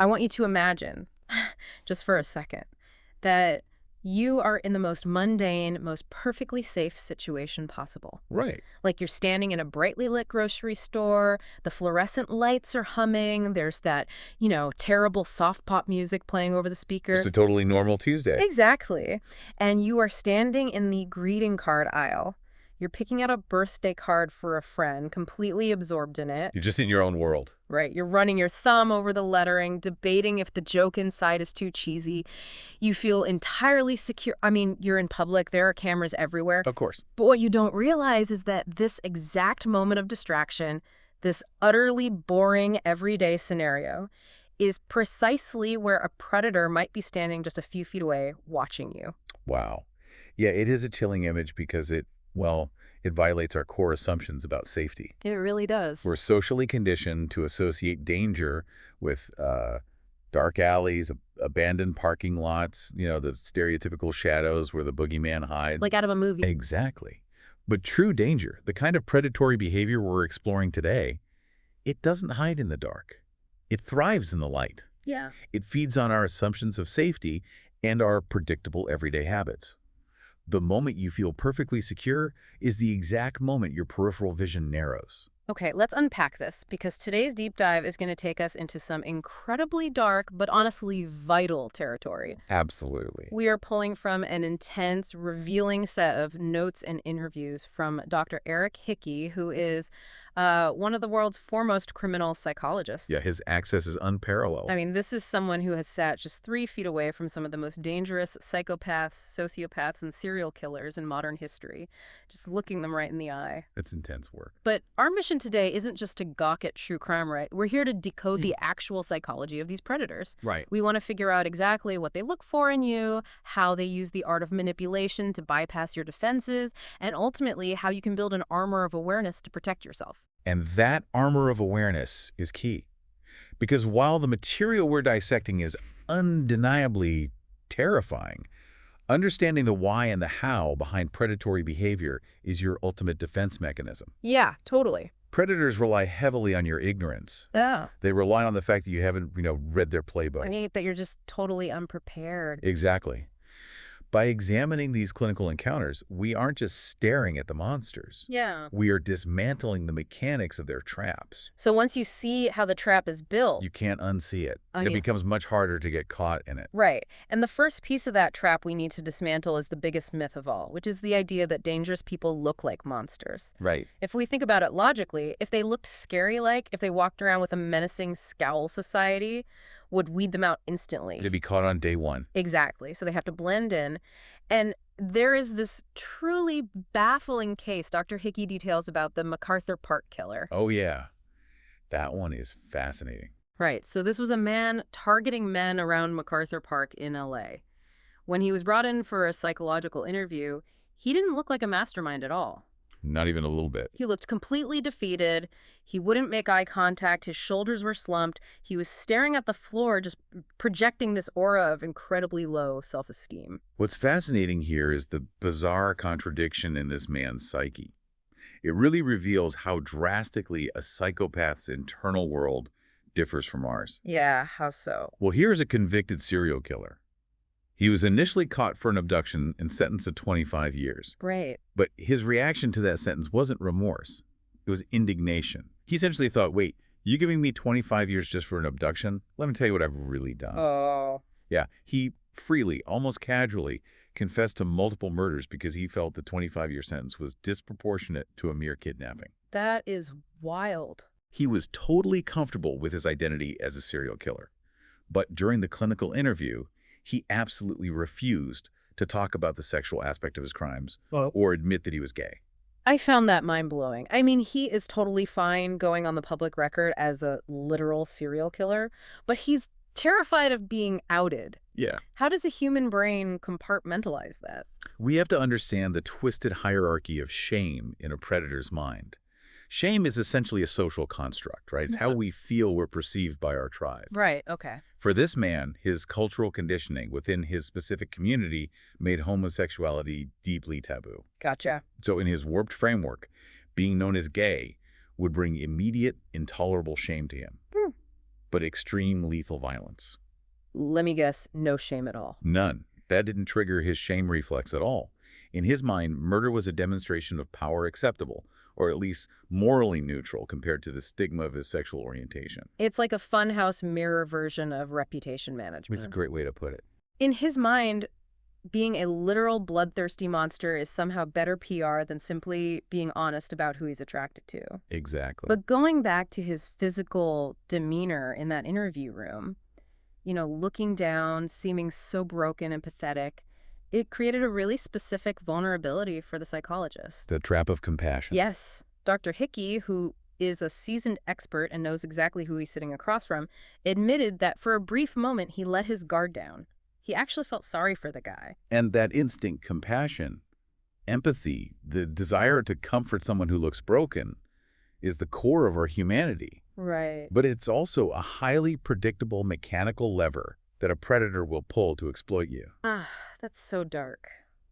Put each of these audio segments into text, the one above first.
I want you to imagine, just for a second, that you are in the most mundane, most perfectly safe situation possible. Right. Like you're standing in a brightly lit grocery store, the fluorescent lights are humming, there's that, terrible soft pop music playing over the Just speaker. a totally normal Tuesday. Exactly. And you are standing in the greeting card aisle. You're picking out a birthday card for a friend, completely absorbed in it. You're just in your own world. Right. You're running your thumb over the lettering, debating if the joke inside is too cheesy. You feel entirely secure. I mean, you're in public. There are cameras everywhere. Of course. But what you don't realize is that this exact moment of distraction, this utterly boring everyday scenario, is precisely where a predator might be standing just a few feet away watching you. Wow. Yeah, it is a chilling image because it violates our core assumptions about safety. It really does. We're socially conditioned to associate danger with dark alleys, abandoned parking lots, the stereotypical shadows where the boogeyman hides. Like out of a movie. Exactly. But true danger, the kind of predatory behavior we're exploring today, it doesn't hide in the dark. It thrives in the light. Yeah. It feeds on our assumptions of safety and our predictable everyday habits. The moment you feel perfectly secure is the exact moment your peripheral vision narrows. Okay, let's unpack this, because today's deep dive is going to take us into some incredibly dark, but honestly vital territory. Absolutely. We are pulling from an intense, revealing set of notes and interviews from Dr. Eric Hickey, who is one of the world's foremost criminal psychologists. Yeah, his access is unparalleled. I mean, this is someone who has sat just 3 feet away from some of the most dangerous psychopaths, sociopaths, and serial killers in modern history, just looking them right in the eye. It's intense work. But our mission today isn't just to gawk at true crime, right? We're here to decode the actual psychology of these predators. Right. We want to figure out exactly what they look for in you, how they use the art of manipulation to bypass your defenses, and ultimately how you can build an armor of awareness to protect yourself. And that armor of awareness is key. Because while the material we're dissecting is undeniably terrifying, understanding the why and the how behind predatory behavior is your ultimate defense mechanism. Yeah, totally. Predators rely heavily on your ignorance. Yeah. They rely on the fact that you haven't, read their playbook. I mean, that you're just totally unprepared. Exactly. By examining these clinical encounters, we aren't just staring at the monsters. Yeah. We are dismantling the mechanics of their traps. So once you see how the trap is built. You can't unsee it. Oh, It yeah. becomes much harder to get caught in it. Right. And the first piece of that trap we need to dismantle is the biggest myth of all, which is the idea that dangerous people look like monsters. Right. If we think about it logically, if they looked scary-like, if they walked around with a menacing scowl, society would weed them out instantly. They'd be caught on day one. Exactly. So they have to blend in. And there is this truly baffling case Dr. Hickey details about the MacArthur Park killer. Oh, yeah. That one is fascinating. Right. So this was a man targeting men around MacArthur Park in LA. When he was brought in for a psychological interview, he didn't look like a mastermind at all. Not even a little bit. He looked completely defeated. He wouldn't make eye contact. His shoulders were slumped. He was staring at the floor, just projecting this aura of incredibly low self-esteem. What's fascinating here is the bizarre contradiction in this man's psyche. It really reveals how drastically a psychopath's internal world differs from ours. Yeah, how so? Well, here's a convicted serial killer. He was initially caught for an abduction and sentenced to 25 years. Right. But his reaction to that sentence wasn't remorse. It was indignation. He essentially thought, wait, you giving me 25 years just for an abduction? Let me tell you what I've really done. Oh. Yeah, he freely, almost casually, confessed to multiple murders because he felt the 25-year sentence was disproportionate to a mere kidnapping. That is wild. He was totally comfortable with his identity as a serial killer. But during the clinical interview, he absolutely refused to talk about the sexual aspect of his crimes or admit that he was gay. I found that mind-blowing. I mean, he is totally fine going on the public record as a literal serial killer, but he's terrified of being outed. Yeah. How does a human brain compartmentalize that? We have to understand the twisted hierarchy of shame in a predator's mind. Shame is essentially a social construct, right? It's how we feel we're perceived by our tribe. Right, okay. For this man, his cultural conditioning within his specific community made homosexuality deeply taboo. Gotcha. So in his warped framework, being known as gay would bring immediate, intolerable shame to him. but extreme lethal violence. Let me guess, no shame at all. None. That didn't trigger his shame reflex at all. In his mind, murder was a demonstration of power acceptable, or at least morally neutral compared to the stigma of his sexual orientation. It's like a funhouse mirror version of reputation It's a management. great way to put it. In his mind, being a literal bloodthirsty monster is somehow better PR than simply being honest about who he's attracted to. Exactly. But going back to his physical demeanor in that interview room, looking down, seeming so broken and pathetic, it created a really specific vulnerability for the psychologist. The trap of compassion. Yes. Dr. Hickey, who is a seasoned expert and knows exactly who he's sitting across from, admitted that for a brief moment he let his guard down. He actually felt sorry for the guy. And that instinct compassion, empathy, the desire to comfort someone who looks broken, is the core of our humanity. Right. But it's also a highly predictable mechanical lever that a predator will pull to exploit you. That's so dark.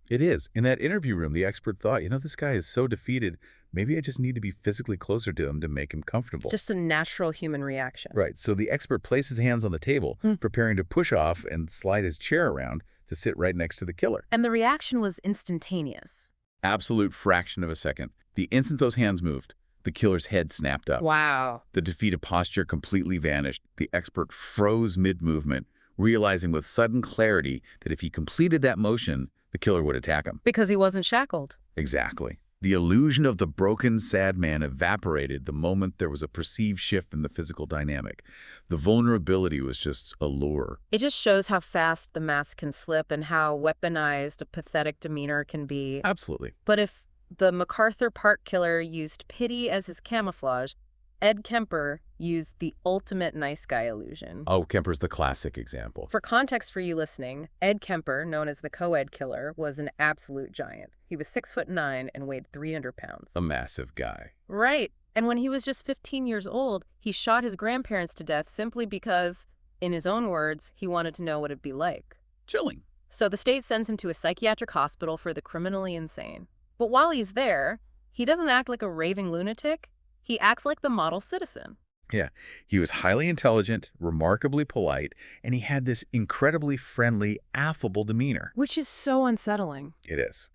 It is. In that interview room, the expert thought, this guy is so defeated, maybe I just need to be physically closer to him to make him comfortable. Just a natural human reaction. Right. So the expert placed his hands on the table, preparing to push off and slide his chair around to sit right next to the killer. And the reaction was instantaneous. Absolute fraction of a second. The instant those hands moved, the killer's head snapped up. Wow. The defeated posture completely vanished. The expert froze mid-movement, realizing with sudden clarity that if he completed that motion, the killer would attack him. Because he wasn't shackled. Exactly. The illusion of the broken, sad man evaporated the moment there was a perceived shift in the physical dynamic. The vulnerability was just a lure. It just shows how fast the mask can slip and how weaponized a pathetic demeanor can be. Absolutely. But if the MacArthur Park killer used pity as his camouflage, Ed Kemper used the ultimate nice guy illusion. Oh, Kemper's the classic example. For context for you listening, Ed Kemper, known as the co-ed killer, was an absolute giant. He was 6'9" and weighed 300 pounds. A massive guy. Right. And when he was just 15 years old, he shot his grandparents to death simply because, in his own words, he wanted to know what it'd be like. Chilling. So the state sends him to a psychiatric hospital for the criminally insane. But while he's there, he doesn't act like a raving lunatic. He acts like the model citizen. Yeah, he was highly intelligent, remarkably polite, and he had this incredibly friendly, affable demeanor. Which is so unsettling. It is.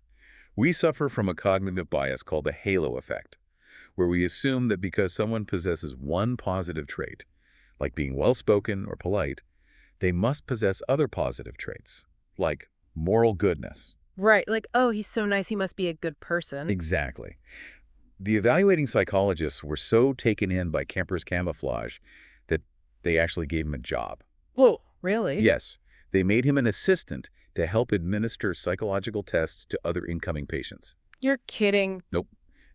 We suffer from a cognitive bias called the halo effect, where we assume that because someone possesses one positive trait, like being well-spoken or polite, they must possess other positive traits, like moral goodness. Right, like, oh, he's so nice, he must be a good person. Exactly. The evaluating psychologists were so taken in by Kemper's camouflage that they actually gave him a job. Whoa, really? Yes, they made him an assistant to help administer psychological tests to other incoming patients. You're kidding. Nope.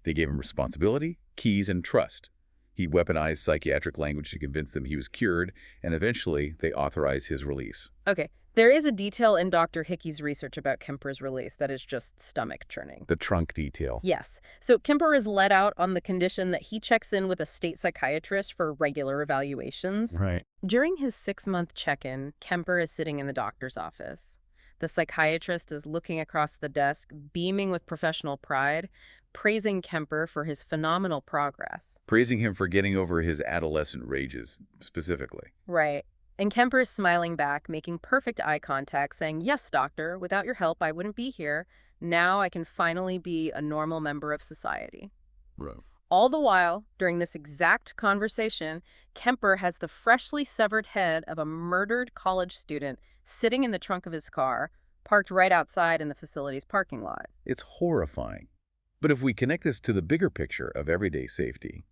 They gave him responsibility, keys, and trust. He weaponized psychiatric language to convince them he was cured, and eventually they authorized his release. Okay, there is a detail in Dr. Hickey's research about Kemper's release that is just stomach-churning. The trunk detail. Yes. So Kemper is let out on the condition that he checks in with a state psychiatrist for regular evaluations. Right. During his 6-month check-in, Kemper is sitting in the doctor's office. The psychiatrist is looking across the desk, beaming with professional pride, praising Kemper for his phenomenal progress. Praising him for getting over his adolescent rages, specifically. Right. And Kemper is smiling back, making perfect eye contact, saying, "Yes, doctor, without your help, I wouldn't be here. Now I can finally be a normal member of society." Right. All the while, during this exact conversation, Kemper has the freshly severed head of a murdered college student sitting in the trunk of his car, parked right outside in the facility's parking lot. It's horrifying. But if we connect this to the bigger picture of everyday safety,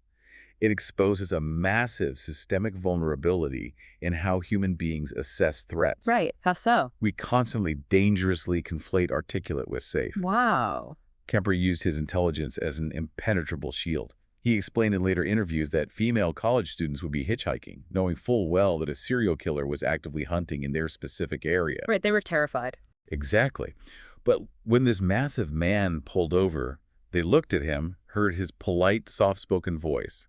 it exposes a massive systemic vulnerability in how human beings assess threats. Right. How so? We constantly dangerously conflate articulate with safe. Wow. Kemper used his intelligence as an impenetrable shield. He explained in later interviews that female college students would be hitchhiking, knowing full well that a serial killer was actively hunting in their specific area. Right. They were terrified. Exactly. But when this massive man pulled over, they looked at him, heard his polite, soft-spoken voice,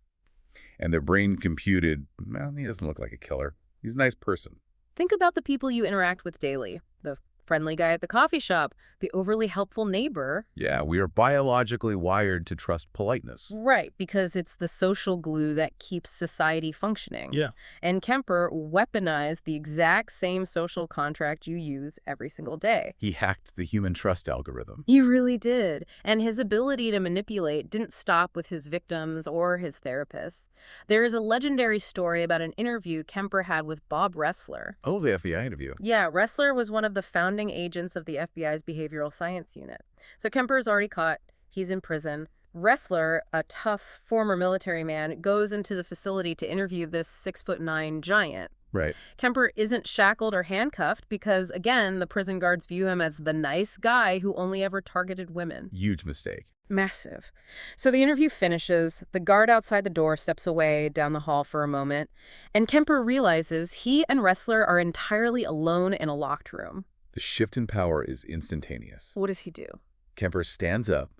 and their brain computed, well, he doesn't look like a killer. He's a nice person. Think about the people you interact with daily. The friendly guy at the coffee shop, the overly helpful neighbor. Yeah, we are biologically wired to trust politeness. Right, because it's the social glue that keeps society functioning. Yeah. And Kemper weaponized the exact same social contract you use every single day. He hacked the human trust algorithm. He really did. And his ability to manipulate didn't stop with his victims or his therapists. There is a legendary story about an interview Kemper had with Bob Ressler. Oh, the FBI interview. Yeah, Ressler was one of the founding agents of the FBI's behavioral science unit. So Kemper's already caught. He's in prison. Ressler, a tough former military man, goes into the facility to interview this 6'9" giant. Right. Kemper isn't shackled or handcuffed because, again, the prison guards view him as the nice guy who only ever targeted women. Huge mistake. Massive. So the interview finishes, the guard outside the door steps away down the hall for a moment, and Kemper realizes he and Ressler are entirely alone in a locked room. The shift in power is instantaneous. What does he do? Kemper stands up,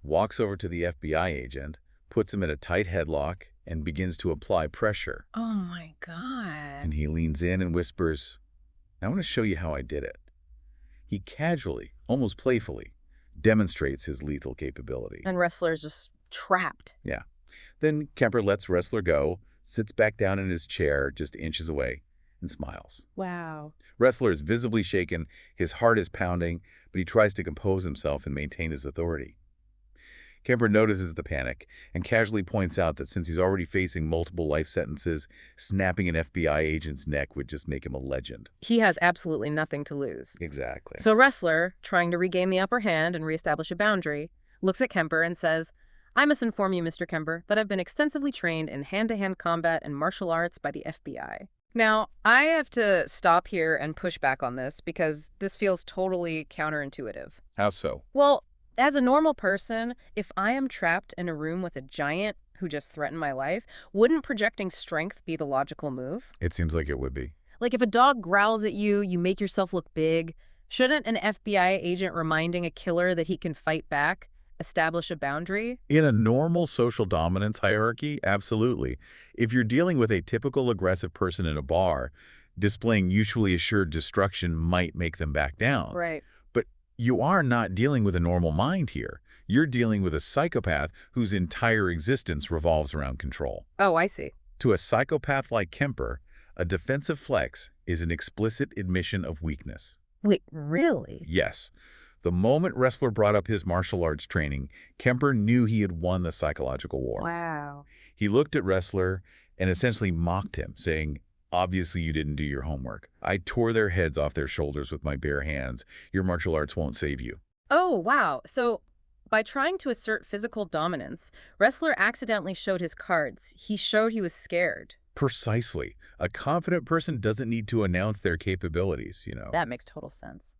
walks over to the FBI agent, puts him in a tight headlock, and begins to apply pressure. Oh my God. And he leans in and whispers, "I want to show you how I did it." He casually, almost playfully, demonstrates his lethal capability. And Ressler's just trapped. Yeah. Then Kemper lets Ressler go, sits back down in his chair just inches away, and smiles. Wow. Ressler is visibly shaken, his heart is pounding, but he tries to compose himself and maintain his authority. Kemper notices the panic and casually points out that since he's already facing multiple life sentences, snapping an FBI agent's neck would just make him a legend. He has absolutely nothing to lose. Exactly. So Ressler, trying to regain the upper hand and reestablish a boundary, looks at Kemper and says, "I must inform you, Mr. Kemper, that I've been extensively trained in hand-to-hand combat and martial arts by the FBI." Now, I have to stop here and push back on this because this feels totally counterintuitive. How so? Well, as a normal person, if I am trapped in a room with a giant who just threatened my life, wouldn't projecting strength be the logical move? It seems like it would be. Like if a dog growls at you, you make yourself look big. Shouldn't an FBI agent reminding a killer that he can fight back establish a boundary? In a normal social dominance hierarchy, absolutely. If you're dealing with a typical aggressive person in a bar, displaying mutually assured destruction might make them back down. Right. But you are not dealing with a normal mind here. You're dealing with a psychopath whose entire existence revolves around control. Oh, I see. To a psychopath like Kemper, a defensive flex is an explicit admission of weakness. Wait, really? Yes. The moment Ressler brought up his martial arts training, Kemper knew he had won the psychological war. Wow. He looked at Ressler and essentially mocked him, saying, "Obviously you didn't do your homework. I tore their heads off their shoulders with my bare hands. Your martial arts won't save you." Oh, wow. So by trying to assert physical dominance, Ressler accidentally showed his cards. He showed he was scared. Precisely. A confident person doesn't need to announce their capabilities, you know. That makes total sense.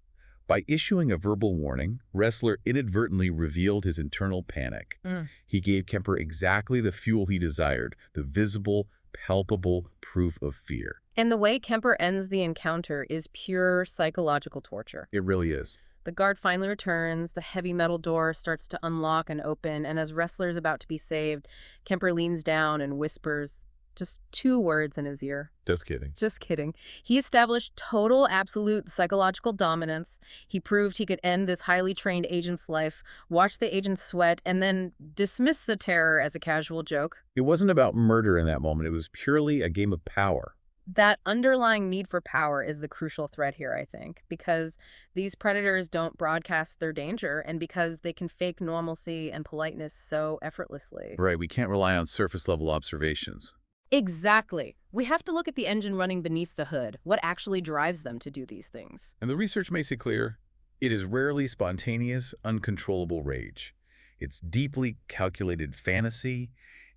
By issuing a verbal warning, Ressler inadvertently revealed his internal panic. He gave Kemper exactly the fuel he desired, the visible, palpable proof of fear. And the way Kemper ends the encounter is pure psychological torture. It really is. The guard finally returns, the heavy metal door starts to unlock and open, and as Ressler's about to be saved, Kemper leans down and whispers just 2 words in his ear. Just kidding. Just kidding. He established total, absolute psychological dominance. He proved he could end this highly trained agent's life, watch the agent sweat, and then dismiss the terror as a casual joke. It wasn't about murder in that moment. It was purely a game of power. That underlying need for power is the crucial thread here, I think, because these predators don't broadcast their danger and because they can fake normalcy and politeness so effortlessly. Right, we can't rely on surface-level observations. Exactly. We have to look at the engine running beneath the hood. What actually drives them to do these things? And the research makes it clear, it is rarely spontaneous, uncontrollable rage. It's deeply calculated fantasy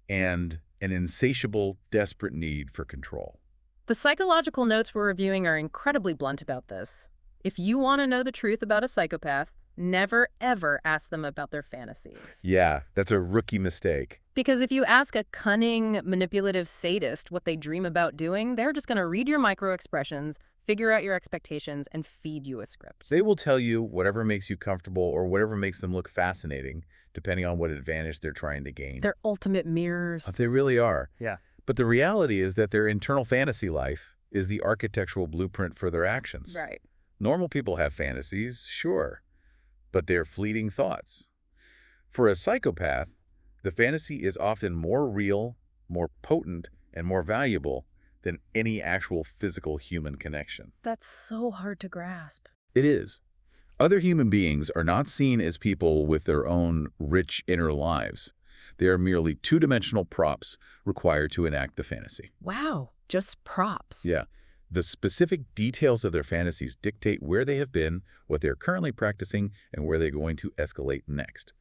and an insatiable, desperate need for control. The psychological notes we're reviewing are incredibly blunt about this. If you want to know the truth about a psychopath, never, ever ask them about their fantasies. Yeah, that's a rookie mistake. Because if you ask a cunning, manipulative sadist what they dream about doing, they're just going to read your micro-expressions, figure out your expectations, and feed you a script. They will tell you whatever makes you comfortable or whatever makes them look fascinating, depending on what advantage they're trying to gain. They're ultimate mirrors. They really are. Yeah. But the reality is that their internal fantasy life is the architectural blueprint for their actions. Right. Normal people have fantasies, sure, but they're fleeting thoughts. For a psychopath, the fantasy is often more real, more potent, and more valuable than any actual physical human connection. That's so hard to grasp. It is. Other human beings are not seen as people with their own rich inner lives. They are merely two-dimensional props required to enact the fantasy. Wow, just props. Yeah. The specific details of their fantasies dictate where they have been, what they're currently practicing, and where they're going to escalate next.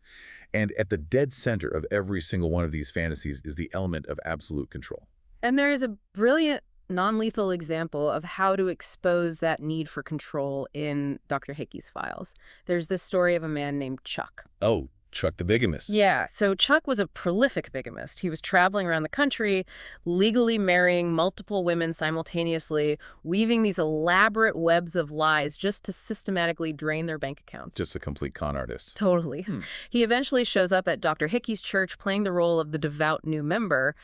And at the dead center of every single one of these fantasies is the element of absolute control. And there is a brilliant non-lethal example of how to expose that need for control in Dr. Hickey's files. There's this story of a man named Chuck. Oh, Chuck the bigamist. Yeah, so Chuck was a prolific bigamist. He was traveling around the country, legally marrying multiple women simultaneously, weaving these elaborate webs of lies just to systematically drain their bank accounts. Just a complete con artist. Totally. He eventually shows up at Dr. Hickey's church playing the role of the devout new member.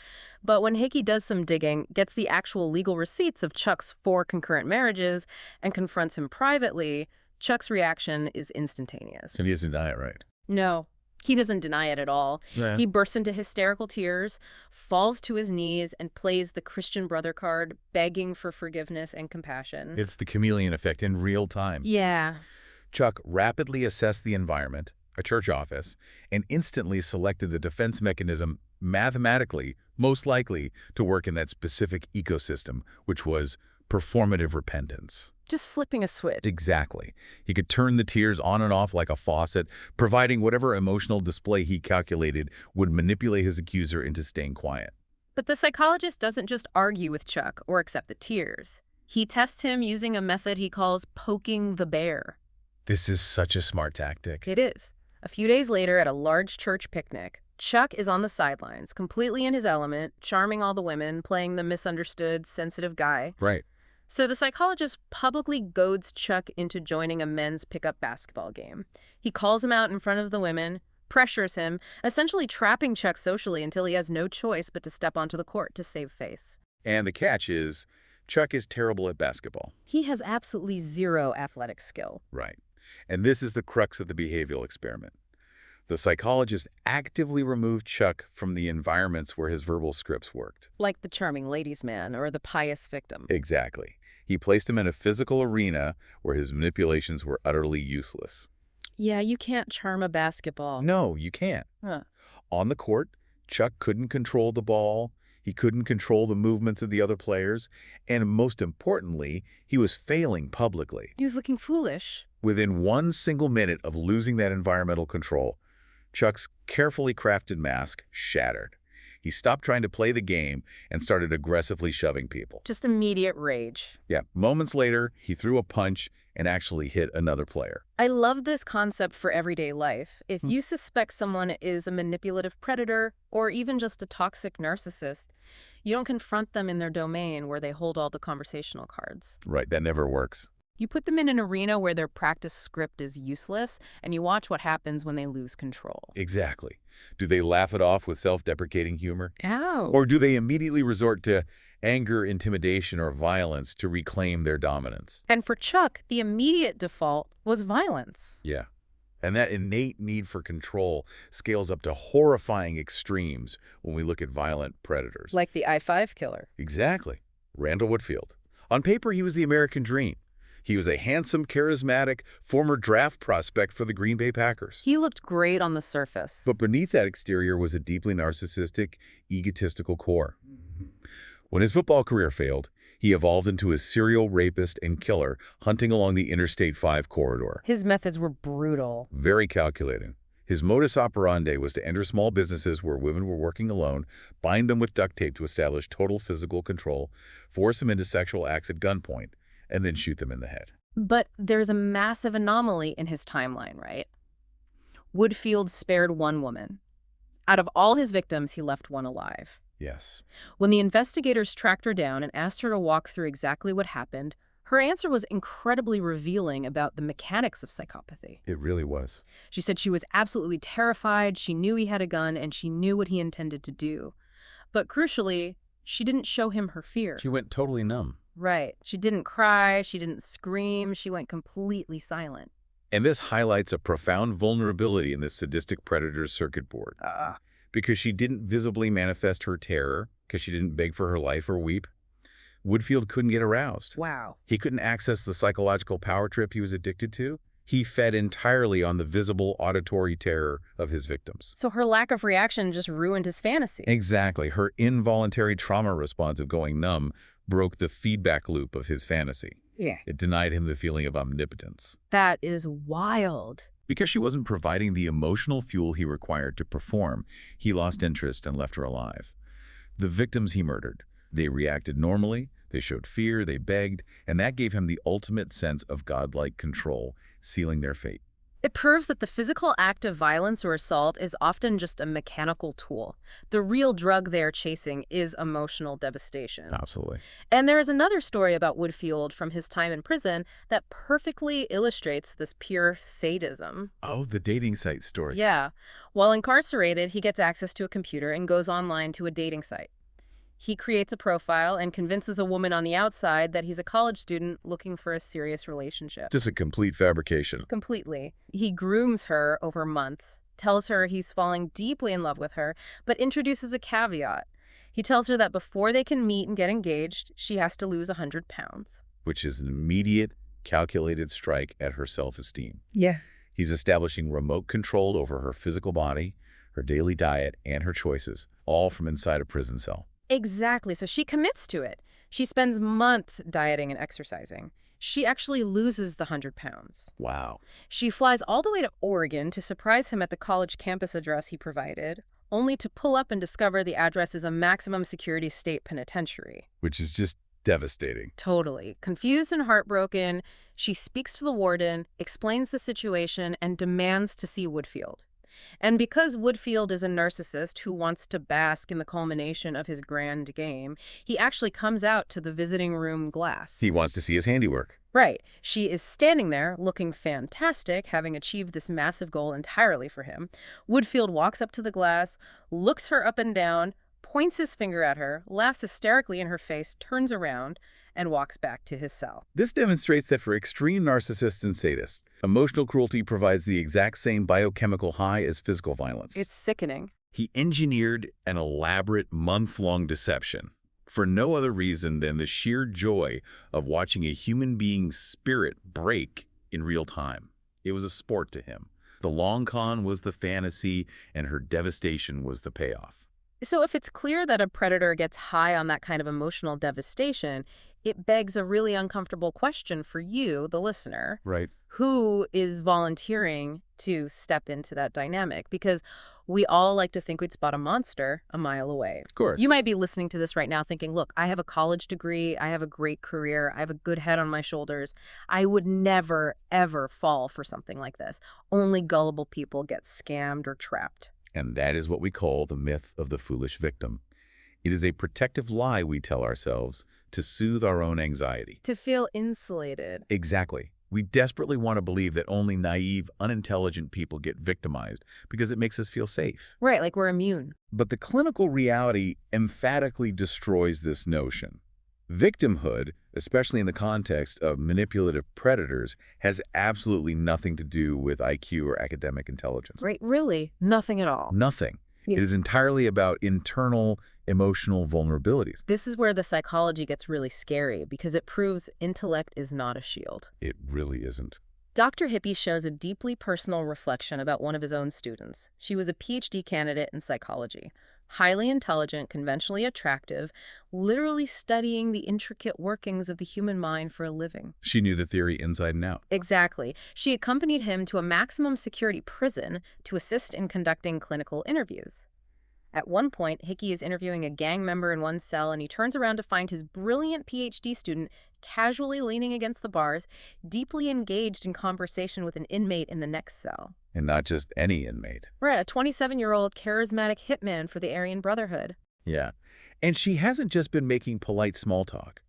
But when Hickey does some digging, gets the actual legal receipts of Chuck's 4 concurrent marriages, and confronts him privately, Chuck's reaction is instantaneous. And he doesn't deny it, right? No, he doesn't deny it at all. Yeah. He bursts into hysterical tears, falls to his knees, and plays the Christian brother card, begging for forgiveness and compassion. It's the chameleon effect in real time. Yeah. Chuck rapidly assessed the environment, a church office, and instantly selected the defense mechanism mathematically most likely to work in that specific ecosystem, which was performative repentance. Just flipping a switch. Exactly. He could turn the tears on and off like a faucet, providing whatever emotional display he calculated would manipulate his accuser into staying quiet. But the psychologist doesn't just argue with Chuck or accept the tears. He tests him using a method he calls poking the bear. This is such a smart tactic. It is. A few days later at a large church picnic, Chuck is on the sidelines, completely in his element, charming all the women, playing the misunderstood, sensitive guy. Right. So the psychologist publicly goads Chuck into joining a men's pickup basketball game. He calls him out in front of the women, pressures him, essentially trapping Chuck socially until he has no choice but to step onto the court to save face. And the catch is, Chuck is terrible at basketball. He has absolutely zero athletic skill. Right. And this is the crux of the behavioral experiment. The psychologist actively removed Chuck from the environments where his verbal scripts worked. Like the charming ladies' man or the pious victim. Exactly. He placed him in a physical arena where his manipulations were utterly useless. Yeah, you can't charm a basketball. No, you can't. Huh. On the court, Chuck couldn't control the ball, he couldn't control the movements of the other players, and most importantly, he was failing publicly. He was looking foolish. Within one single minute of losing that environmental control, Chuck's carefully crafted mask shattered. He stopped trying to play the game and started aggressively shoving people. Just immediate rage. Yeah, moments later, he threw a punch and actually hit another player. I love this concept for everyday life. If you suspect someone is a manipulative predator or even just a toxic narcissist, you don't confront them in their domain where they hold all the conversational cards. Right, that never works. You put them in an arena where their practice script is useless, and you watch what happens when they lose control. Exactly. Do they laugh it off with self-deprecating humor? Ow. Or do they immediately resort to anger, intimidation, or violence to reclaim their dominance? And for Chuck, the immediate default was violence. Yeah. And that innate need for control scales up to horrifying extremes when we look at violent predators. Like the I-5 killer. Exactly. Randall Whitfield. On paper, he was the American dream. He was a handsome, charismatic, former draft prospect for the Green Bay Packers. He looked great on the surface. But beneath that exterior was a deeply narcissistic, egotistical core. When his football career failed, he evolved into a serial rapist and killer hunting along the Interstate 5 corridor. His methods were brutal. Very calculating. His modus operandi was to enter small businesses where women were working alone, bind them with duct tape to establish total physical control, force them into sexual acts at gunpoint, and then shoot them in the head. But there's a massive anomaly in his timeline, right? Whitfield spared one woman. Out of all his victims, he left one alive. Yes. When the investigators tracked her down and asked her to walk through exactly what happened, her answer was incredibly revealing about the mechanics of psychopathy. It really was. She said she was absolutely terrified, she knew he had a gun, and she knew what he intended to do. But crucially, she didn't show him her fear. She went totally numb. Right. She didn't cry, she didn't scream, she went completely silent. And this highlights a profound vulnerability in the sadistic predator's circuit board. Ugh. Because she didn't visibly manifest her terror, because she didn't beg for her life or weep, Woodfield couldn't get aroused. Wow. He couldn't access the psychological power trip he was addicted to. He fed entirely on the visible auditory terror of his victims. So her lack of reaction just ruined his fantasy. Exactly. Her involuntary trauma response of going numb broke the feedback loop of his fantasy. Yeah. It denied him the feeling of omnipotence. That is wild. Because she wasn't providing the emotional fuel he required to perform, he lost interest and left her alive. The victims he murdered, they reacted normally, they showed fear, they begged, and that gave him the ultimate sense of godlike control, sealing their fate. It proves that the physical act of violence or assault is often just a mechanical tool. The real drug they are chasing is emotional devastation. Absolutely. And there is another story about Woodfield from his time in prison that perfectly illustrates this pure sadism. Oh, the dating site story. Yeah. While incarcerated, he gets access to a computer and goes online to a dating site. He creates a profile and convinces a woman on the outside that he's a college student looking for a serious relationship. Just a complete fabrication. Completely. He grooms her over months, tells her he's falling deeply in love with her, but introduces a caveat. He tells her that before they can meet and get engaged, she has to lose 100 pounds. Which is an immediate, calculated strike at her self-esteem. Yeah. He's establishing remote control over her physical body, her daily diet, and her choices, all from inside a prison cell. Exactly. So she commits to it. She spends months dieting and exercising. She actually loses the 100 pounds. Wow. She flies all the way to Oregon to surprise him at the college campus address he provided, only to pull up and discover the address is a maximum security state penitentiary. Which is just devastating. Totally. Confused and heartbroken, she speaks to the warden, explains the situation, and demands to see Woodfield. And because Woodfield is a narcissist who wants to bask in the culmination of his grand game, he actually comes out to the visiting room glass. He wants to see his handiwork. Right. She is standing there, looking fantastic, having achieved this massive goal entirely for him. Woodfield walks up to the glass, looks her up and down, points his finger at her, laughs hysterically in her face, turns around, and walks back to his cell. This demonstrates that for extreme narcissists and sadists, emotional cruelty provides the exact same biochemical high as physical violence. It's sickening. He engineered an elaborate month-long deception for no other reason than the sheer joy of watching a human being's spirit break in real time. It was a sport to him. The long con was the fantasy, and her devastation was the payoff. So if it's clear that a predator gets high on that kind of emotional devastation, it begs a really uncomfortable question for you, the listener. Right. Who is volunteering to step into that dynamic? Because we all like to think we'd spot a monster a mile away. Of course. You might be listening to this right now thinking, look, I have a college degree, I have a great career, I have a good head on my shoulders. I would never, ever fall for something like this. Only gullible people get scammed or trapped. And that is what we call the myth of the foolish victim. It is a protective lie we tell ourselves to soothe our own anxiety. To feel insulated. Exactly. We desperately want to believe that only naive, unintelligent people get victimized because it makes us feel safe. Right, like we're immune. But the clinical reality emphatically destroys this notion. Victimhood, especially in the context of manipulative predators, has absolutely nothing to do with IQ or academic intelligence. Right, really, nothing at all. Nothing. Yeah. It is entirely about internal emotional vulnerabilities. This is where the psychology gets really scary because it proves intellect is not a shield. It really isn't. Dr. Hickey shows a deeply personal reflection about one of his own students. She was a PhD candidate in psychology. Highly intelligent, conventionally attractive, literally studying the intricate workings of the human mind for a living. She knew the theory inside and out. Exactly. She accompanied him to a maximum security prison to assist in conducting clinical interviews. At one point, Hickey is interviewing a gang member in one cell, and he turns around to find his brilliant PhD student casually leaning against the bars, deeply engaged in conversation with an inmate in the next cell. And not just any inmate. Right, a 27-year-old charismatic hitman for the Aryan Brotherhood. Yeah. And she hasn't just been making polite small talk.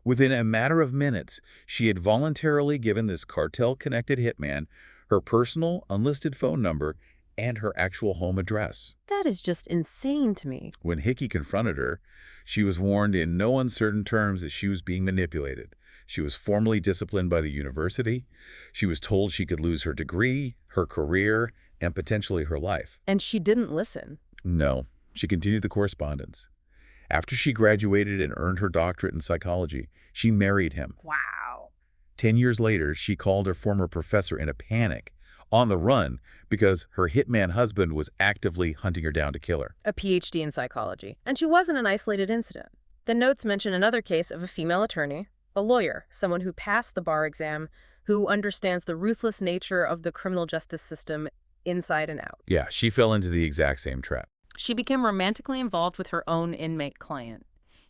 Within a matter of minutes, she had voluntarily given this cartel-connected hitman her personal, unlisted phone number and her actual home address. That is just insane to me. When Hickey confronted her, she was warned in no uncertain terms that she was being manipulated. She was formally disciplined by the university. She was told she could lose her degree, her career, and potentially her life. And she didn't listen. No, she continued the correspondence. After she graduated and earned her doctorate in psychology, she married him. Wow. 10 years later, she called her former professor in a panic, on the run, because her hitman husband was actively hunting her down to kill her. A PhD in psychology. And she wasn't an isolated incident. The notes mention another case of a female attorney, a lawyer, someone who passed the bar exam, who understands the ruthless nature of the criminal justice system inside and out. Yeah, she fell into the exact same trap. She became romantically involved with her own inmate client.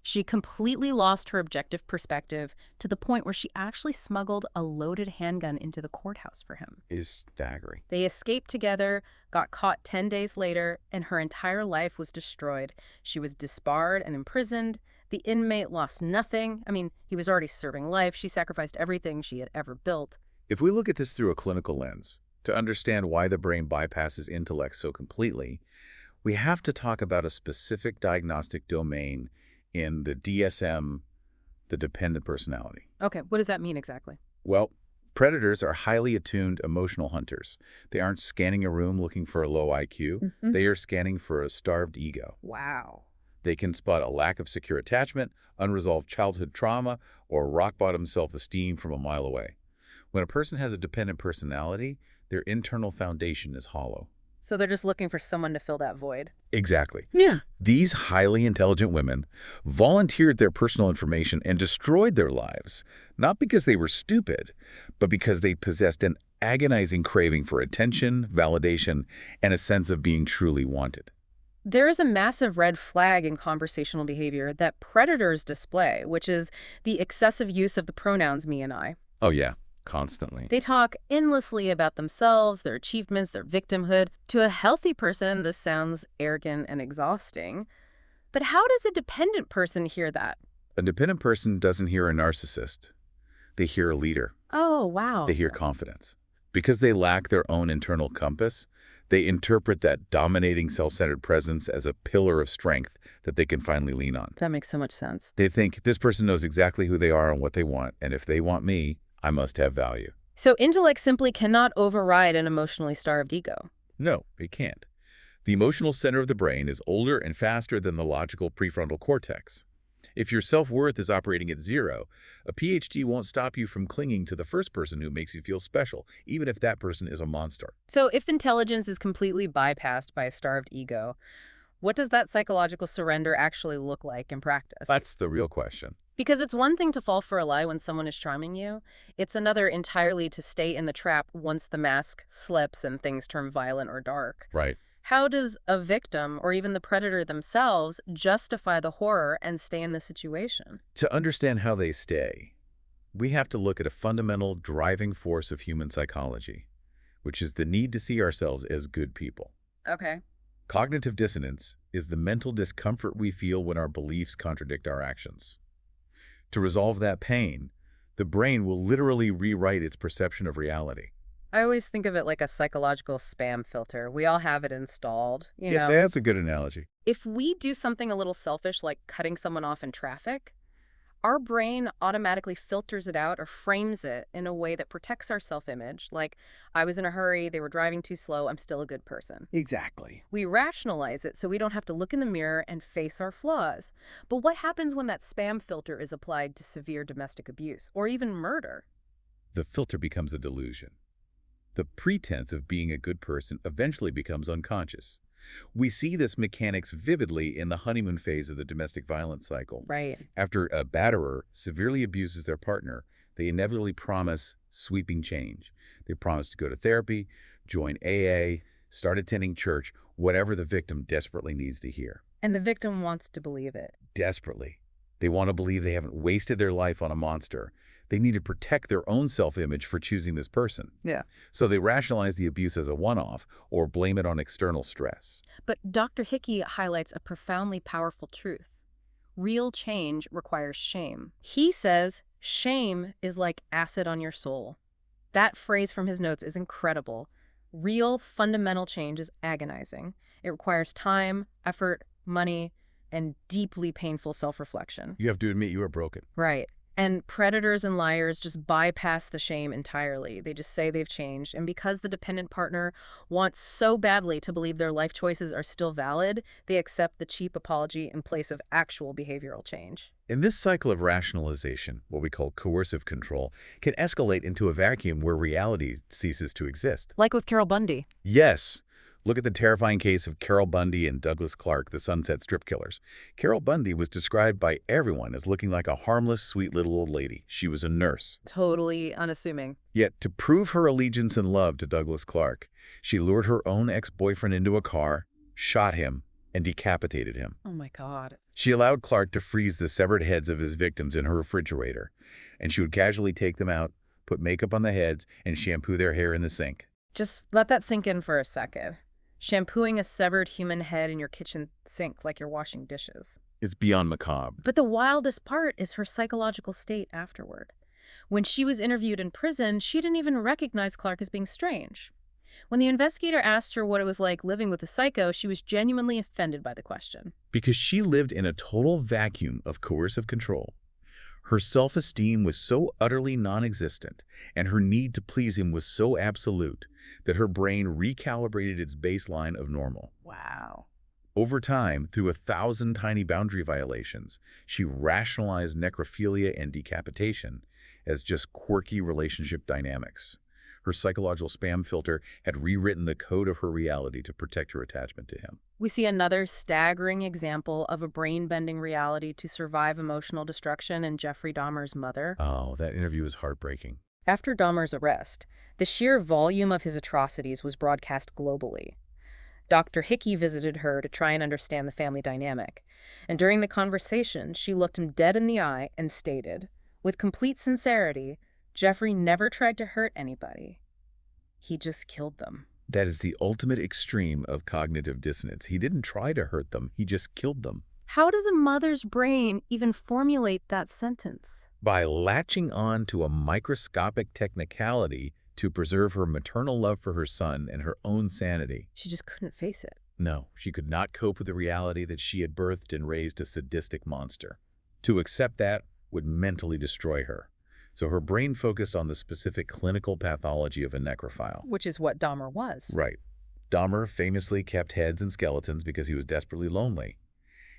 She completely lost her objective perspective to the point where she actually smuggled a loaded handgun into the courthouse for him. Is staggering. They escaped together, got caught 10 days later, and her entire life was destroyed. She was disbarred and imprisoned. The inmate lost nothing. I mean, he was already serving life. She sacrificed everything she had ever built. If we look at this through a clinical lens, to understand why the brain bypasses intellect so completely, we have to talk about a specific diagnostic domain in the DSM, the dependent personality. Okay, what does that mean exactly? Well, predators are highly attuned emotional hunters. They aren't scanning a room looking for a low IQ. They are scanning for a starved ego. Wow. They can spot a lack of secure attachment, unresolved childhood trauma, or rock-bottom self-esteem from a mile away. When a person has a dependent personality, their internal foundation is hollow. So they're just looking for someone to fill that void. Exactly. Yeah. These highly intelligent women volunteered their personal information and destroyed their lives, not because they were stupid, but because they possessed an agonizing craving for attention, validation, and a sense of being truly wanted. There is a massive red flag in conversational behavior that predators display, which is the excessive use of the pronouns me and I. Oh yeah, constantly. They talk endlessly about themselves, their achievements, their victimhood. To a healthy person, this sounds arrogant and exhausting. But how does a dependent person hear that? A dependent person doesn't hear a narcissist. They hear a leader. Oh, wow. They hear confidence. Because they lack their own internal compass, they interpret that dominating self-centered presence as a pillar of strength that they can finally lean on. That makes so much sense. They think, this person knows exactly who they are and what they want, and if they want me, I must have value. So intellect simply cannot override an emotionally starved ego. No, it can't. The emotional center of the brain is older and faster than the logical prefrontal cortex. If your self-worth is operating at 0, a PhD won't stop you from clinging to the first person who makes you feel special, even if that person is a monster. So if intelligence is completely bypassed by a starved ego, what does that psychological surrender actually look like in practice? That's the real question. Because it's one thing to fall for a lie when someone is charming you. It's another entirely to stay in the trap once the mask slips and things turn violent or dark. Right. How does a victim, or even the predator themselves, justify the horror and stay in the situation? To understand how they stay, we have to look at a fundamental driving force of human psychology, which is the need to see ourselves as good people. Okay. Cognitive dissonance is the mental discomfort we feel when our beliefs contradict our actions. To resolve that pain, the brain will literally rewrite its perception of reality. I always think of it like a psychological spam filter. We all have it installed, you Yes, know. that's a good analogy. If we do something a little selfish, like cutting someone off in traffic, our brain automatically filters it out or frames it in a way that protects our self-image. Like, I was in a hurry, they were driving too slow, I'm still a good person. Exactly. We rationalize it so we don't have to look in the mirror and face our flaws. But what happens when that spam filter is applied to severe domestic abuse or even murder? The filter becomes a delusion. The pretense of being a good person eventually becomes unconscious. We see this mechanics vividly in the honeymoon phase of the domestic violence cycle. Right. After a batterer severely abuses their partner, they inevitably promise sweeping change. They promise to go to therapy, join AA, start attending church, whatever the victim desperately needs to hear. And the victim wants to believe it. Desperately. They want to believe they haven't wasted their life on a monster. They need to protect their own self-image for choosing this person. Yeah. So they rationalize the abuse as a one-off or blame it on external stress. But Dr. Hickey highlights a profoundly powerful truth. Real change requires shame. He says, shame is like acid on your soul. That phrase from his notes is incredible. Real, fundamental change is agonizing. It requires time, effort, money, and deeply painful self-reflection. You have to admit you are broken. Right. And predators and liars just bypass the shame entirely. They just say they've changed. And because the dependent partner wants so badly to believe their life choices are still valid, they accept the cheap apology in place of actual behavioral change. And this cycle of rationalization, what we call coercive control, can escalate into a vacuum where reality ceases to exist. Like with Carol Bundy. Yes. Look at the terrifying case of Carol Bundy and Douglas Clark, the Sunset Strip killers. Carol Bundy was described by everyone as looking like a harmless, sweet little old lady. She was a nurse. Totally unassuming. Yet, to prove her allegiance and love to Douglas Clark, she lured her own ex-boyfriend into a car, shot him, and decapitated him. Oh my God. She allowed Clark to freeze the severed heads of his victims in her refrigerator, and she would casually take them out, put makeup on the heads, and shampoo their hair in the sink. Just let that sink in for a second. Shampooing a severed human head in your kitchen sink like you're washing dishes. It's beyond macabre. But the wildest part is her psychological state afterward. When she was interviewed in prison, she didn't even recognize Clark as being strange. When the investigator asked her what it was like living with a psycho, she was genuinely offended by the question. Because she lived in a total vacuum of coercive control. Her self-esteem was so utterly non-existent, and her need to please him was so absolute, that her brain recalibrated its baseline of normal. Wow. Over time, through 1,000 tiny boundary violations, she rationalized necrophilia and decapitation as just quirky relationship dynamics. Her psychological spam filter had rewritten the code of her reality to protect her attachment to him. We see another staggering example of a brain-bending reality to survive emotional destruction in Jeffrey Dahmer's mother. Oh, that interview is heartbreaking. After Dahmer's arrest, the sheer volume of his atrocities was broadcast globally. Dr. Hickey visited her to try and understand the family dynamic, and during the conversation, she looked him dead in the eye and stated, with complete sincerity, Jeffrey never tried to hurt anybody. He just killed them. That is the ultimate extreme of cognitive dissonance. He didn't try to hurt them, he just killed them. How does a mother's brain even formulate that sentence? By latching on to a microscopic technicality to preserve her maternal love for her son and her own sanity. She just couldn't face it. No, she could not cope with the reality that she had birthed and raised a sadistic monster. To accept that would mentally destroy her. So her brain focused on the specific clinical pathology of a necrophile. Which is what Dahmer was. Right. Dahmer famously kept heads and skeletons because he was desperately lonely.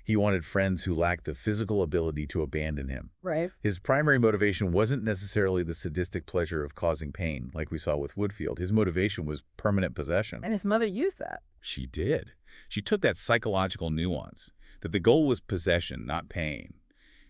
He wanted friends who lacked the physical ability to abandon him. Right. His primary motivation wasn't necessarily the sadistic pleasure of causing pain, like we saw with Woodfield. His motivation was permanent possession. And his mother used that. She did. She took that psychological nuance, that the goal was possession, not pain,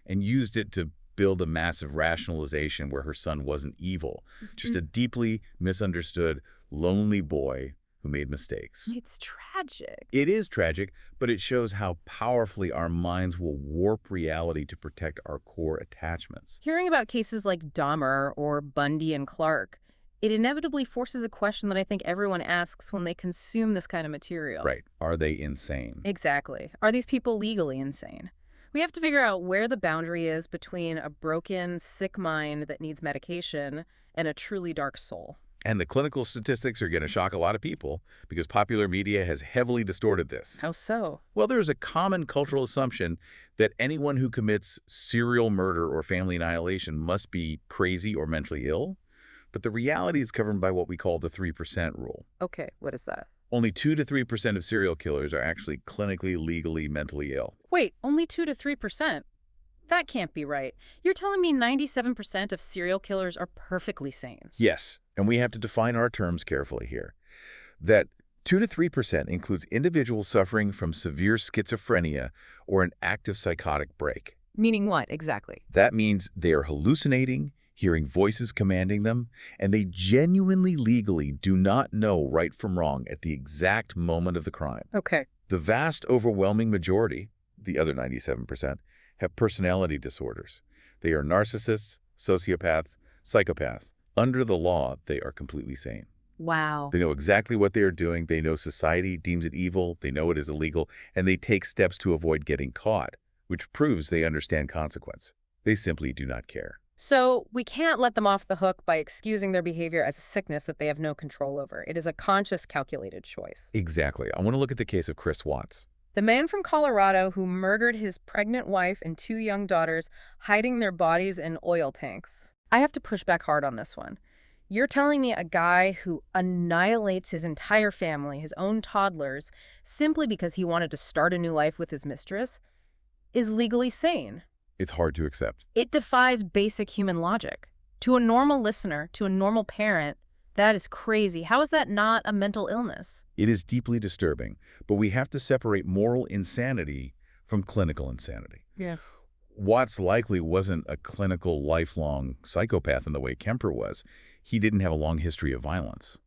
and used it to build a massive rationalization where her son wasn't evil, just a deeply misunderstood, lonely boy who made mistakes. It's tragic. It is tragic, but it shows how powerfully our minds will warp reality to protect our core attachments. Hearing about cases like Dahmer or Bundy and Clark, it inevitably forces a question that I think everyone asks when they consume this kind of material. Right. Are they insane? Exactly. Are these people legally insane? We have to figure out where the boundary is between a broken, sick mind that needs medication and a truly dark soul. And the clinical statistics are going to shock a lot of people because popular media has heavily distorted this. How so? Well, there's a common cultural assumption that anyone who commits serial murder or family annihilation must be crazy or mentally ill. But the reality is covered by what we call the 3% rule. Okay, what is that? Only 2 to 3% of serial killers are actually clinically, legally, mentally ill. Wait, only 2 to 3%? That can't be right. You're telling me 97% of serial killers are perfectly sane. Yes, and we have to define our terms carefully here. That 2 to 3% includes individuals suffering from severe schizophrenia or an active psychotic break. Meaning what, exactly? That means they are hallucinating, hearing voices commanding them, and they genuinely legally do not know right from wrong at the exact moment of the crime. Okay. The vast overwhelming majority, the other 97%, have personality disorders. They are narcissists, sociopaths, psychopaths. Under the law, they are completely sane. Wow. They know exactly what they are doing. They know society deems it evil. They know it is illegal, and they take steps to avoid getting caught, which proves they understand consequence. They simply do not care. So we can't let them off the hook by excusing their behavior as a sickness that they have no control over. It is a conscious, calculated choice. Exactly. I want to look at the case of Chris Watts. The man from Colorado who murdered his pregnant wife and two young daughters, hiding their bodies in oil tanks. I have to push back hard on this one. You're telling me a guy who annihilates his entire family, his own toddlers, simply because he wanted to start a new life with his mistress, is legally sane. It's hard to accept. It defies basic human logic. To a normal listener, to a normal parent, that is crazy. How is that not a mental illness? It is deeply disturbing, but we have to separate moral insanity from clinical insanity. Yeah. Watts likely wasn't a clinical, lifelong psychopath in the way Kemper was. He didn't have a long history of violence.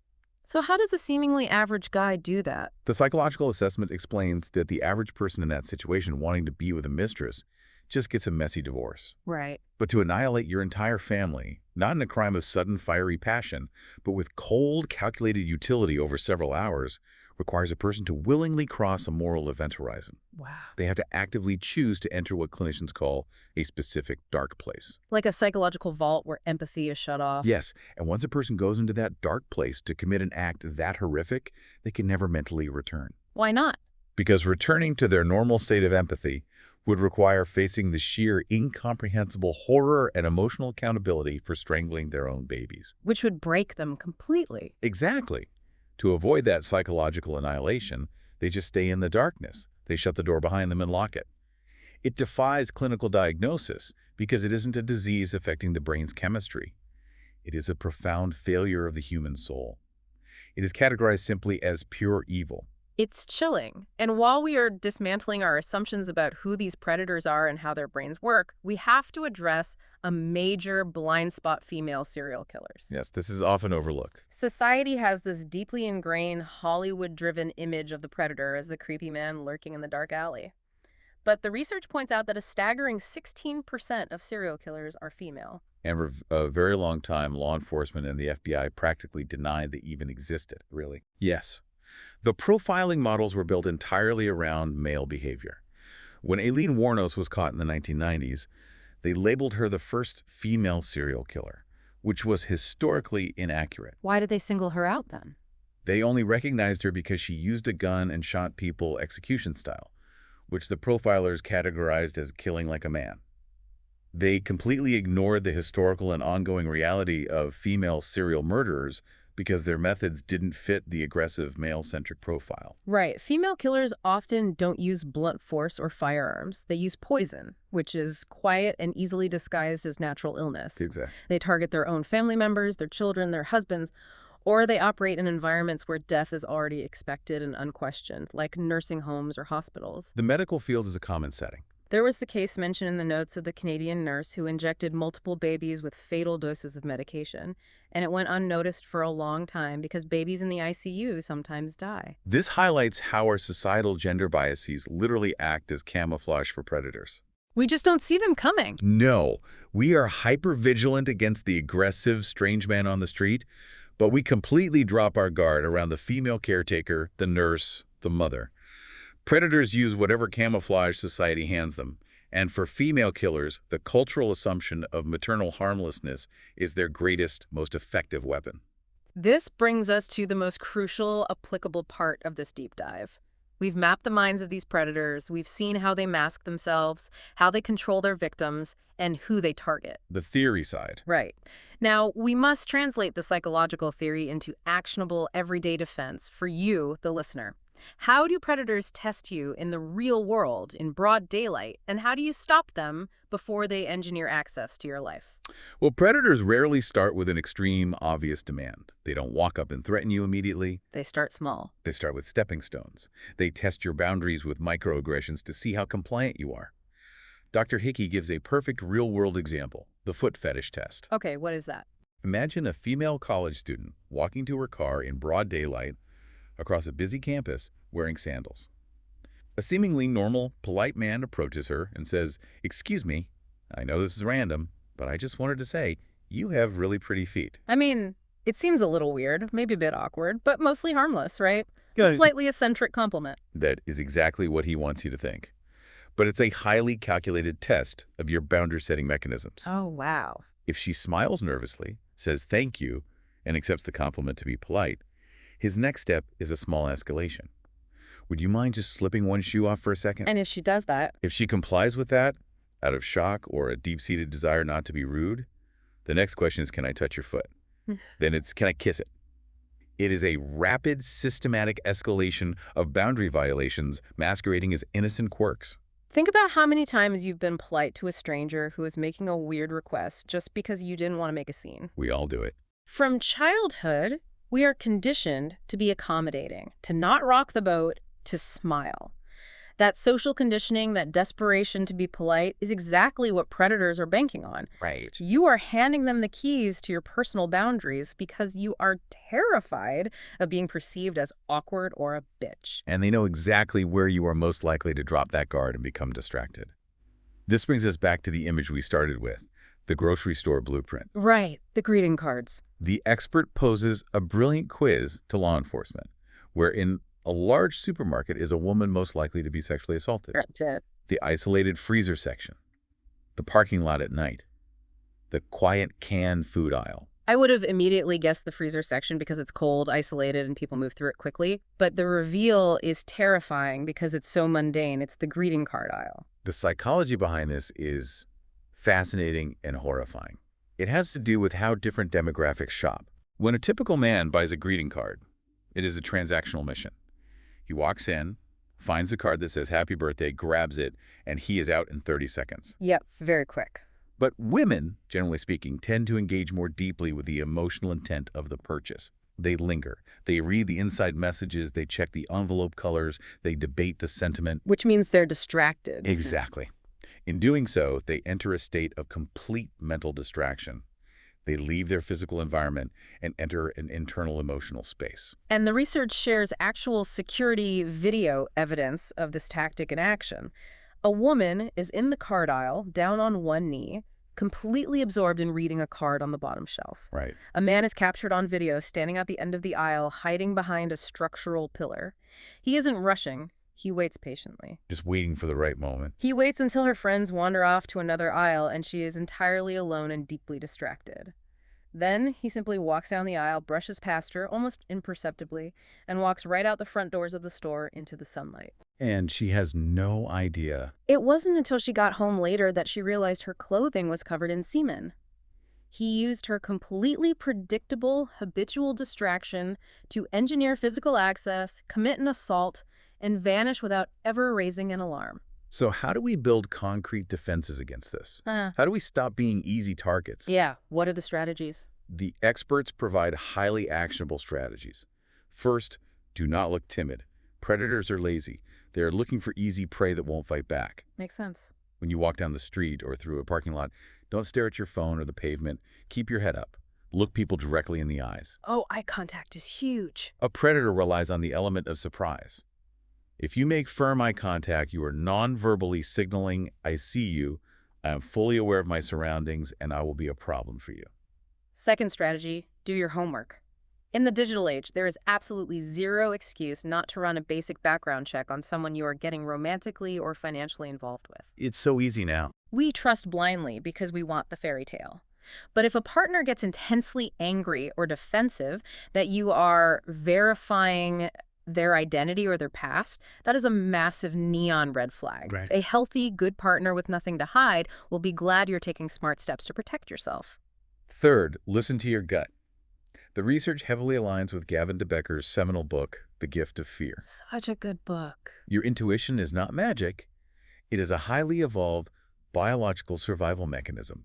So how does a seemingly average guy do that? The psychological assessment explains that the average person in that situation wanting to be with a mistress just gets a messy divorce. Right. But to annihilate your entire family, not in a crime of sudden fiery passion, but with cold, calculated utility over several hours, requires a person to willingly cross a moral event horizon. Wow. They have to actively choose to enter what clinicians call a specific dark place. Like a psychological vault where empathy is shut off. Yes, and once a person goes into that dark place to commit an act that horrific, they can never mentally return. Why not? Because returning to their normal state of empathy would require facing the sheer incomprehensible horror and emotional accountability for strangling their own babies. Which would break them completely. Exactly. To avoid that psychological annihilation, they just stay in the darkness. They shut the door behind them and lock it. It defies clinical diagnosis because it isn't a disease affecting the brain's chemistry. It is a profound failure of the human soul. It is categorized simply as pure evil. It's chilling. And while we are dismantling our assumptions about who these predators are and how their brains work, we have to address a major blind spot female serial killers. Yes, this is often overlooked. Society has this deeply ingrained Hollywood-driven image of the predator as the creepy man lurking in the dark alley. But the research points out that a staggering 16% of serial killers are female. And for a very long time, law enforcement and the FBI practically denied they even existed, really. Yes. The profiling models were built entirely around male behavior. When Aileen Wuornos was caught in the 1990s, they labeled her the first female serial killer, which was historically inaccurate. Why did they single her out then? They only recognized her because she used a gun and shot people execution style, which the profilers categorized as killing like a man. They completely ignored the historical and ongoing reality of female serial murderers because their methods didn't fit the aggressive male-centric profile. Right. Female killers often don't use blunt force or firearms. They use poison, which is quiet and easily disguised as natural illness. Exactly. They target their own family members, their children, their husbands, or they operate in environments where death is already expected and unquestioned, like nursing homes or hospitals. The medical field is a common setting. There was the case mentioned in the notes of the Canadian nurse who injected multiple babies with fatal doses of medication, and it went unnoticed for a long time because babies in the ICU sometimes die. This highlights how our societal gender biases literally act as camouflage for predators. We just don't see them coming. No, we are hyper-vigilant against the aggressive, strange man on the street, but we completely drop our guard around the female caretaker, the nurse, the mother. Predators use whatever camouflage society hands them, and for female killers, the cultural assumption of maternal harmlessness is their greatest, most effective weapon. This brings us to the most crucial, applicable part of this deep dive. We've mapped the minds of these predators, we've seen how they mask themselves, how they control their victims, and who they target. The theory side. Right. Now, we must translate the psychological theory into actionable, everyday defense for you, the listener. How do predators test you in the real world, in broad daylight, and how do you stop them before they engineer access to your life? Well, predators rarely start with an extreme, obvious demand. They don't walk up and threaten you immediately. They start small. They start with stepping stones. They test your boundaries with microaggressions to see how compliant you are. Dr. Hickey gives a perfect real-world example, the foot fetish test. Okay, what is that? Imagine a female college student walking to her car in broad daylight across a busy campus wearing sandals. A seemingly normal, polite man approaches her and says, "Excuse me, I know this is random, but I just wanted to say, you have really pretty feet." I mean, it seems a little weird, maybe a bit awkward, but mostly harmless, right? Yeah. A slightly eccentric compliment. That is exactly what he wants you to think. But it's a highly calculated test of your boundary-setting mechanisms. Oh, wow. If she smiles nervously, says thank you, and accepts the compliment to be polite, his next step is a small escalation. Would you mind just slipping one shoe off for a second? And if she does that, If she complies with that, out of shock or a deep-seated desire not to be rude, the next question is, can I touch your foot? Then it's, can I kiss it? It is a rapid, systematic escalation of boundary violations masquerading as innocent quirks. think about how many times you've been polite to a stranger who is making a weird request just because you didn't want to make a scene. We all do it. From childhood, we are conditioned to be accommodating, to not rock the boat, to smile. That social conditioning, that desperation to be polite, is exactly what predators are banking on. Right. You are handing them the keys to your personal boundaries because you are terrified of being perceived as awkward or a bitch. And they know exactly where you are most likely to drop that guard and become distracted. This brings us back to the image we started with, the grocery store blueprint. Right, the greeting cards. The expert poses a brilliant quiz to law enforcement, where in a large supermarket is a woman most likely to be sexually assaulted. That's it. The isolated freezer section, the parking lot at night, the quiet canned food aisle. I would have immediately guessed the freezer section because it's cold, isolated, and people move through it quickly. But the reveal is terrifying because it's so mundane. It's the greeting card aisle. The psychology behind this is fascinating and horrifying. It has to do with how different demographics shop. When a typical man buys a greeting card, it is a transactional mission. He walks in, finds a card that says happy birthday, grabs it, and he is out in 30 seconds. Yep, very quick. But women, generally speaking, tend to engage more deeply with the emotional intent of the purchase. They linger. They read the inside messages. They check the envelope colors. They debate the sentiment. Which means they're distracted. Exactly. In doing so, they enter a state of complete mental distraction. They leave their physical environment and enter an internal emotional space. And the research shares actual security video evidence of this tactic in action. A woman is in the card aisle, down on one knee, completely absorbed in reading a card on the bottom shelf. Right. A man is captured on video standing at the end of the aisle, hiding behind a structural pillar. He isn't rushing. He waits patiently. Just waiting for the right moment. He waits until her friends wander off to another aisle and she is entirely alone and deeply distracted. Then he simply walks down the aisle, brushes past her almost imperceptibly, and walks right out the front doors of the store into the sunlight. And she has no idea. It wasn't until she got home later that she realized her clothing was covered in semen. He used her completely predictable, habitual distraction to engineer physical access, commit an assault, and vanish without ever raising an alarm. So how do we build concrete defenses against this? How do we stop being easy targets? Yeah, what are the strategies? The experts provide highly actionable strategies. First, do not look timid. Predators are lazy. They are looking for easy prey that won't fight back. Makes sense. When you walk down the street or through a parking lot, don't stare at your phone or the pavement. Keep your head up. Look people directly in the eyes. Oh, eye contact is huge. A predator relies on the element of surprise. If you make firm eye contact, you are non-verbally signaling, I see you, I am fully aware of my surroundings, and I will be a problem for you. Second strategy, do your homework. In the digital age, there is absolutely zero excuse not to run a basic background check on someone you are getting romantically or financially involved with. It's so easy now. We trust blindly because we want the fairy tale. But if a partner gets intensely angry or defensive that you are verifying their identity or their past, that is a massive neon red flag. Right. A healthy, good partner with nothing to hide will be glad you're taking smart steps to protect yourself. Third, listen to your gut. The research heavily aligns with Gavin DeBecker's seminal book, The Gift of Fear. Such a good book. Your intuition is not magic. It is a highly evolved biological survival mechanism.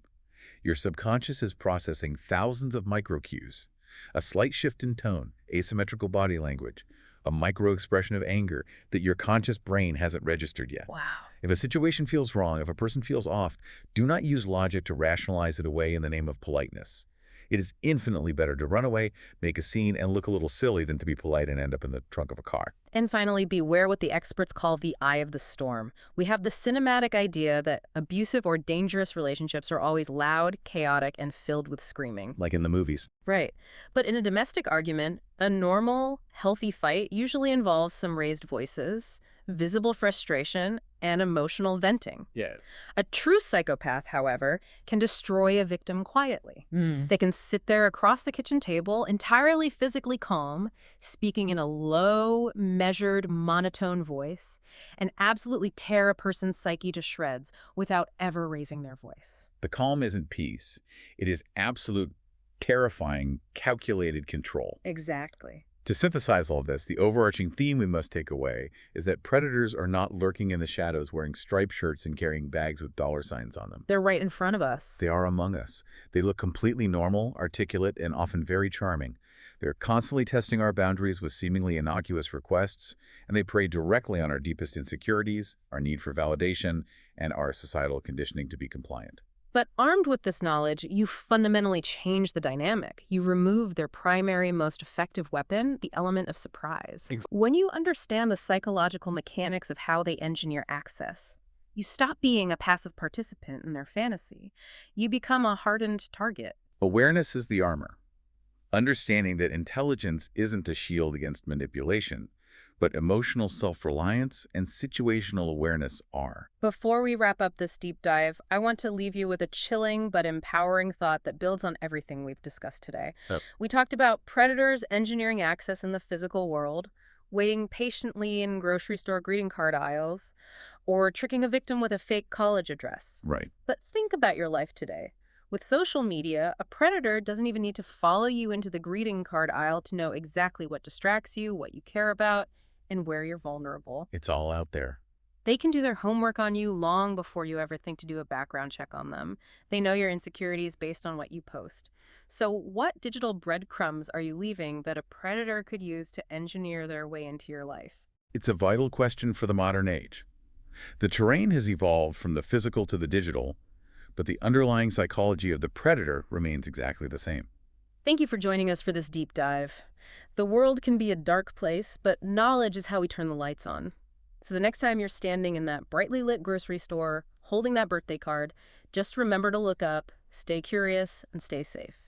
Your subconscious is processing thousands of micro-cues. A slight shift in tone, asymmetrical body language, a micro-expression of anger that your conscious brain hasn't registered yet. Wow. If a situation feels wrong, if a person feels off, do not use logic to rationalize it away in the name of politeness. It is infinitely better to run away, make a scene, and look a little silly than to be polite and end up in the trunk of a car. And finally, beware what the experts call the eye of the storm. We have the cinematic idea that abusive or dangerous relationships are always loud, chaotic, and filled with screaming. Like in the movies. Right. But in a domestic argument, a normal, healthy fight usually involves some raised voices, visible frustration, and emotional venting. Yeah. A true psychopath, however, can destroy a victim quietly. They can sit there across the kitchen table, entirely physically calm, speaking in a low, measured, monotone voice, and absolutely tear a person's psyche to shreds without ever raising their voice. The calm isn't peace. It is absolute, terrifying, calculated control. Exactly. To synthesize all of this, the overarching theme we must take away is that predators are not lurking in the shadows wearing striped shirts and carrying bags with dollar signs on them. They're right in front of us. They are among us. They look completely normal, articulate, and often very charming. They're constantly testing our boundaries with seemingly innocuous requests, and they prey directly on our deepest insecurities, our need for validation, and our societal conditioning to be compliant. But armed with this knowledge, you fundamentally change the dynamic. You remove their primary, most effective weapon, the element of surprise. When you understand the psychological mechanics of how they engineer access, you stop being a passive participant in their fantasy. You become a hardened target. Awareness is the armor. Understanding that intelligence isn't a shield against manipulation, but emotional self-reliance and situational awareness are. Before we wrap up this deep dive, I want to leave you with a chilling but empowering thought that builds on everything we've discussed today. We talked about predators engineering access in the physical world, waiting patiently in grocery store greeting card aisles, or tricking a victim with a fake college address. Right. But think about your life today. With social media, a predator doesn't even need to follow you into the greeting card aisle to know exactly what distracts you, what you care about, and where you're vulnerable. It's all out there. They can do their homework on you long before you ever think to do a background check on them. They know your insecurities based on what you post. So what digital breadcrumbs are you leaving that a predator could use to engineer their way into your life? It's a vital question for the modern age. The terrain has evolved from the physical to the digital, but the underlying psychology of the predator remains exactly the same. Thank you for joining us for this deep dive. The world can be a dark place, but knowledge is how we turn the lights on. So the next time you're standing in that brightly lit grocery store, holding that birthday card, just remember to look up, stay curious, and stay safe.